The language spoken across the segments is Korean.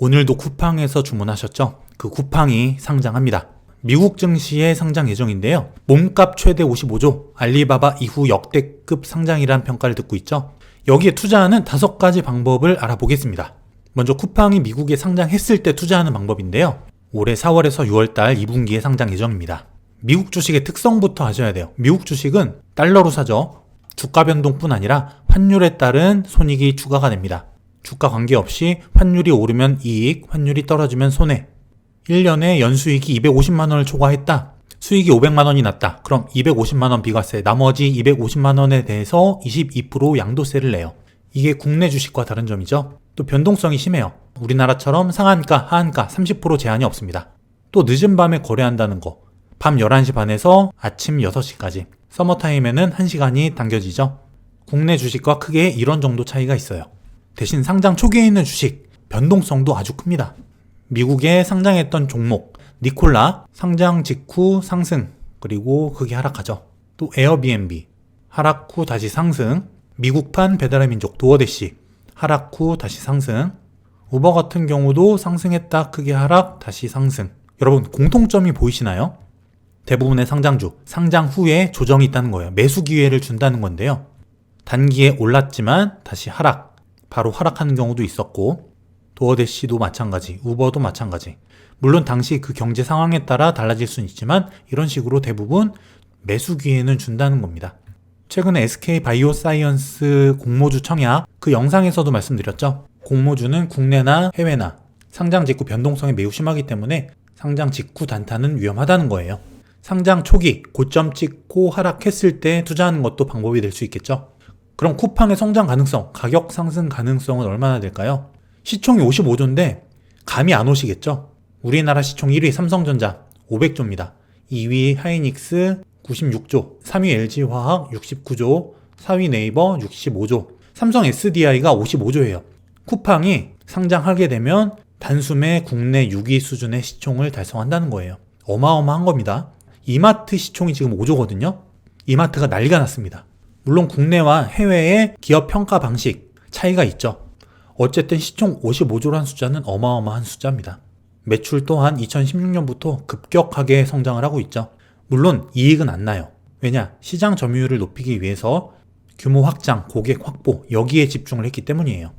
오늘도 쿠팡에서 주문하셨죠? 그 쿠팡이 상장합니다. 미국 증시에 상장 예정인데요. 몸값 최대 55조, 알리바바 이후 역대급 상장이란 평가를 듣고 있죠. 여기에 투자하는 5가지 방법을 알아보겠습니다. 먼저 쿠팡이 미국에 상장했을 때 투자하는 방법인데요. 올해 4월에서 6월달 2분기에 상장 예정입니다. 미국 주식의 특성부터 아셔야 돼요. 미국 주식은 달러로 사죠. 주가 변동뿐 아니라 환율에 따른 손익이 추가가 됩니다. 주가 관계없이 환율이 오르면 이익, 환율이 떨어지면 손해. 1년에 연수익이 250만원을 초과했다. 수익이 500만원이 났다. 그럼 250만원 비과세, 나머지 250만원에 대해서 22% 양도세를 내요. 이게 국내 주식과 다른 점이죠. 또 변동성이 심해요. 우리나라처럼 상한가, 하한가 30% 제한이 없습니다. 또 늦은 밤에 거래한다는 거. 밤 11시 반에서 아침 6시까지. 서머타임에는 1시간이 당겨지죠. 국내 주식과 크게 이런 정도 차이가 있어요. 대신 상장 초기에 있는 주식, 변동성도 아주 큽니다. 미국에 상장했던 종목, 니콜라, 상장 직후 상승, 그리고 그게 하락하죠. 또 에어비앤비, 하락 후 다시 상승, 미국판 배달의 민족 도어대시, 하락 후 다시 상승, 우버 같은 경우도 상승했다 크게 하락, 다시 상승. 여러분 공통점이 보이시나요? 대부분의 상장주, 상장 후에 조정이 있다는 거예요. 매수 기회를 준다는 건데요. 단기에 올랐지만 다시 하락, 바로 하락하는 경우도 있었고, 도어대시도 마찬가지, 우버도 마찬가지. 물론 당시 그 경제 상황에 따라 달라질 수는 있지만 이런 식으로 대부분 매수 기회는 준다는 겁니다. 최근에 SK바이오사이언스 공모주 청약, 그 영상에서도 말씀드렸죠. 공모주는 국내나 해외나 상장 직후 변동성이 매우 심하기 때문에 상장 직후 단타는 위험하다는 거예요. 상장 초기 고점 찍고 하락했을 때 투자하는 것도 방법이 될 수 있겠죠. 그럼 쿠팡의 성장 가능성, 가격 상승 가능성은 얼마나 될까요? 시총이 55조인데 감이 안 오시겠죠? 우리나라 시총 1위 삼성전자 500조입니다. 2위 하이닉스 96조, 3위 LG화학 69조, 4위 네이버 65조, 삼성 SDI가 55조예요. 쿠팡이 상장하게 되면 단숨에 국내 6위 수준의 시총을 달성한다는 거예요. 어마어마한 겁니다. 이마트 시총이 지금 5조거든요. 이마트가 난리가 났습니다. 물론 국내와 해외의 기업 평가 방식 차이가 있죠. 어쨌든 시총 55조라는 숫자는 어마어마한 숫자입니다. 매출 또한 2016년부터 급격하게 성장을 하고 있죠. 물론 이익은 안 나요. 왜냐? 시장 점유율을 높이기 위해서 규모 확장, 고객 확보 여기에 집중을 했기 때문이에요.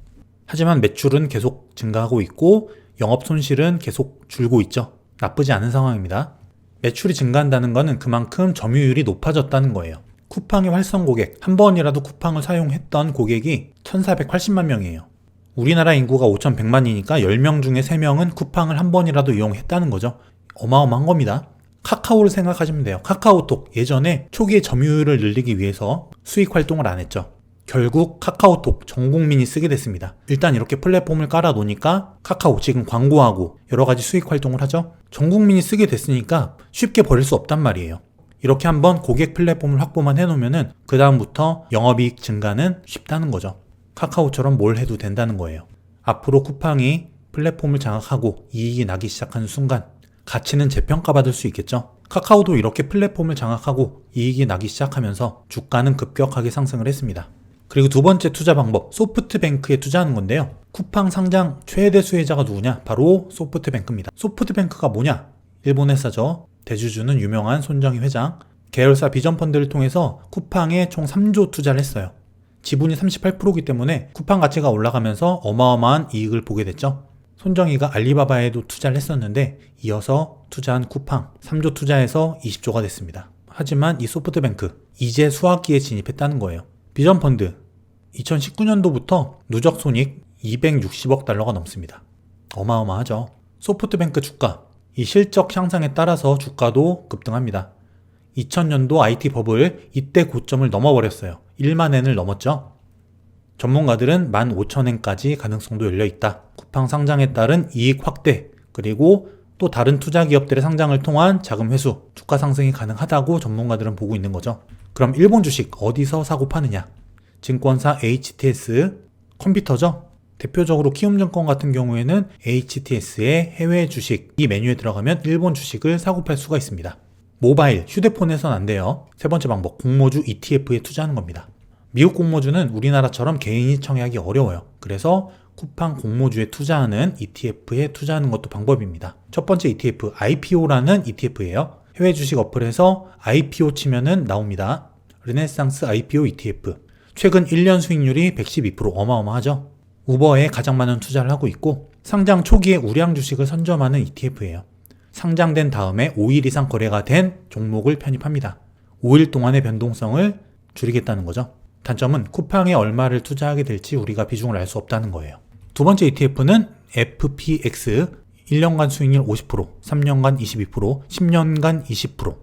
하지만 매출은 계속 증가하고 있고 영업 손실은 계속 줄고 있죠. 나쁘지 않은 상황입니다. 매출이 증가한다는 것은 그만큼 점유율이 높아졌다는 거예요. 쿠팡의 활성 고객, 한 번이라도 쿠팡을 사용했던 고객이 1480만 명이에요. 우리나라 인구가 5100만이니까 10명 중에 3명은 쿠팡을 한 번이라도 이용했다는 거죠. 어마어마한 겁니다. 카카오를 생각하시면 돼요. 카카오톡 예전에 초기에 점유율을 늘리기 위해서 수익 활동을 안 했죠. 결국 카카오톡 전 국민이 쓰게 됐습니다. 일단 이렇게 플랫폼을 깔아 놓으니까 카카오 지금 광고하고 여러 가지 수익 활동을 하죠. 전 국민이 쓰게 됐으니까 쉽게 버릴 수 없단 말이에요. 이렇게 한번 고객 플랫폼을 확보만 해놓으면은 그 다음부터 영업이익 증가는 쉽다는 거죠. 카카오처럼 뭘 해도 된다는 거예요. 앞으로 쿠팡이 플랫폼을 장악하고 이익이 나기 시작하는 순간 가치는 재평가받을 수 있겠죠. 카카오도 이렇게 플랫폼을 장악하고 이익이 나기 시작하면서 주가는 급격하게 상승을 했습니다. 그리고 두 번째 투자 방법, 소프트뱅크에 투자하는 건데요. 쿠팡 상장 최대 수혜자가 누구냐? 바로 소프트뱅크입니다. 소프트뱅크가 뭐냐? 일본 회사죠. 대주주는 유명한 손정희 회장. 계열사 비전펀드를 통해서 쿠팡에 총 3조 투자를 했어요. 지분이 38%이기 때문에 쿠팡 가치가 올라가면서 어마어마한 이익을 보게 됐죠. 손정희가 알리바바에도 투자를 했었는데 이어서 투자한 쿠팡 3조 투자해서 20조가 됐습니다. 하지만 이 소프트뱅크 이제 수학기에 진입했다는 거예요. 비전펀드 2019년도부터 누적 손익 260억 달러가 넘습니다. 어마어마하죠. 소프트뱅크 주가 이 실적 향상에 따라서 주가도 급등합니다. 2000년도 IT 버블 이때 고점을 넘어버렸어요. 1만 엔을 넘었죠. 전문가들은 15,000엔까지 가능성도 열려있다. 쿠팡 상장에 따른 이익 확대 그리고 또 다른 투자 기업들의 상장을 통한 자금 회수, 주가 상승이 가능하다고 전문가들은 보고 있는 거죠. 그럼 일본 주식 어디서 사고 파느냐? 증권사 HTS, 컴퓨터죠? 대표적으로 키움증권 같은 경우에는 HTS의 해외 주식 이 메뉴에 들어가면 일본 주식을 사고 팔 수가 있습니다. 모바일, 휴대폰에선 안 돼요. 세 번째 방법, 공모주 ETF에 투자하는 겁니다. 미국 공모주는 우리나라처럼 개인이 청약이 어려워요. 그래서 쿠팡 공모주에 투자하는 ETF에 투자하는 것도 방법입니다. 첫 번째 ETF, IPO라는 ETF예요. 해외 주식 어플에서 IPO 치면은 나옵니다. 르네상스 IPO ETF. 최근 1년 수익률이 112%, 어마어마하죠. 우버에 가장 많은 투자를 하고 있고 상장 초기에 우량 주식을 선점하는 ETF예요. 상장된 다음에 5일 이상 거래가 된 종목을 편입합니다. 5일 동안의 변동성을 줄이겠다는 거죠. 단점은 쿠팡에 얼마를 투자하게 될지 우리가 비중을 알 수 없다는 거예요. 두 번째 ETF는 FPX. 1년간 수익률 50%, 3년간 22%, 10년간 20%.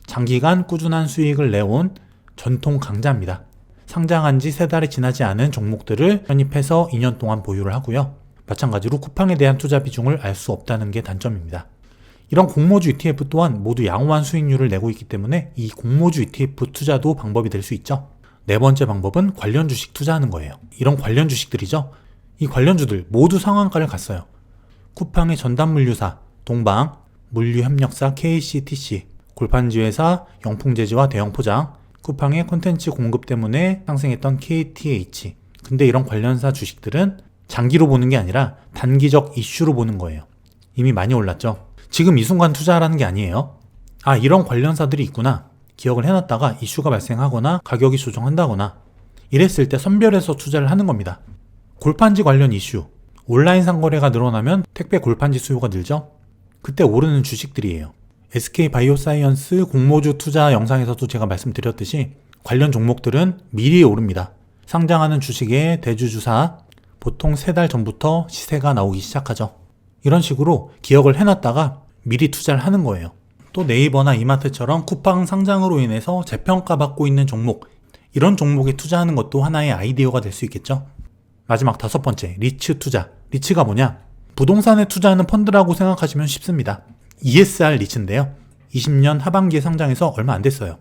장기간 꾸준한 수익을 내온 전통 강자입니다. 상장한 지 3달이 지나지 않은 종목들을 편입해서 2년 동안 보유를 하고요. 마찬가지로 쿠팡에 대한 투자 비중을 알 수 없다는 게 단점입니다. 이런 공모주 ETF 또한 모두 양호한 수익률을 내고 있기 때문에 이 공모주 ETF 투자도 방법이 될 수 있죠. 네 번째 방법은 관련 주식 투자하는 거예요. 이런 관련 주식들이죠. 이 관련주들 모두 상한가를 갔어요. 쿠팡의 전담물류사 동방, 물류협력사 KCTC, 골판지회사 영풍제지와 대형포장, 쿠팡의 콘텐츠 공급 때문에 상승했던 KTH. 근데 이런 관련사 주식들은 장기로 보는 게 아니라 단기적 이슈로 보는 거예요. 이미 많이 올랐죠. 지금 이 순간 투자하라는 게 아니에요. 아, 이런 관련사들이 있구나. 기억을 해놨다가 이슈가 발생하거나 가격이 조정한다거나 이랬을 때 선별해서 투자를 하는 겁니다. 골판지 관련 이슈. 온라인 상거래가 늘어나면 택배 골판지 수요가 늘죠. 그때 오르는 주식들이에요. SK바이오사이언스 공모주 투자 영상에서도 제가 말씀드렸듯이 관련 종목들은 미리 오릅니다. 상장하는 주식의 대주주사 보통 3달 전부터 시세가 나오기 시작하죠. 이런 식으로 기억을 해놨다가 미리 투자를 하는 거예요. 또 네이버나 이마트처럼 쿠팡 상장으로 인해서 재평가받고 있는 종목, 이런 종목에 투자하는 것도 하나의 아이디어가 될 수 있겠죠. 마지막 5번째, 리츠 투자. 리츠가 뭐냐? 부동산에 투자하는 펀드라고 생각하시면 쉽습니다. ESR 리츠인데요. 20년 하반기에 상장해서 얼마 안 됐어요.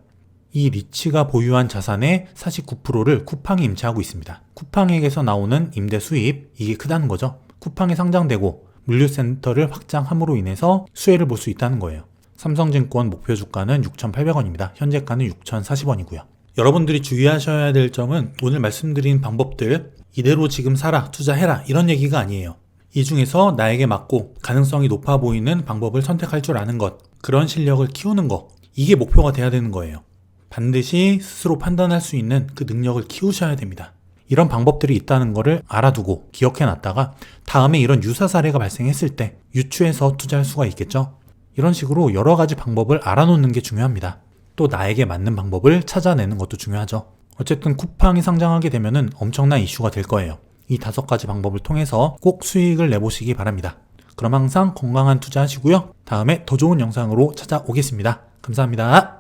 이 리츠가 보유한 자산의 49%를 쿠팡이 임차하고 있습니다. 쿠팡에게서 나오는 임대 수입, 이게 크다는 거죠. 쿠팡에 상장되고 물류센터를 확장함으로 인해서 수혜를 볼 수 있다는 거예요. 삼성증권 목표 주가는 6,800원입니다. 현재가는 6,040원이고요. 여러분들이 주의하셔야 될 점은 오늘 말씀드린 방법들 이대로 지금 사라, 투자해라 이런 얘기가 아니에요. 이 중에서 나에게 맞고 가능성이 높아 보이는 방법을 선택할 줄 아는 것, 그런 실력을 키우는 것, 이게 목표가 돼야 되는 거예요. 반드시 스스로 판단할 수 있는 그 능력을 키우셔야 됩니다. 이런 방법들이 있다는 거를 알아두고 기억해놨다가 다음에 이런 유사 사례가 발생했을 때 유추해서 투자할 수가 있겠죠. 이런 식으로 여러 가지 방법을 알아놓는 게 중요합니다. 또 나에게 맞는 방법을 찾아내는 것도 중요하죠. 어쨌든 쿠팡이 상장하게 되면은 엄청난 이슈가 될 거예요. 이 5가지 방법을 통해서 꼭 수익을 내보시기 바랍니다. 그럼 항상 건강한 투자하시고요. 다음에 더 좋은 영상으로 찾아오겠습니다. 감사합니다.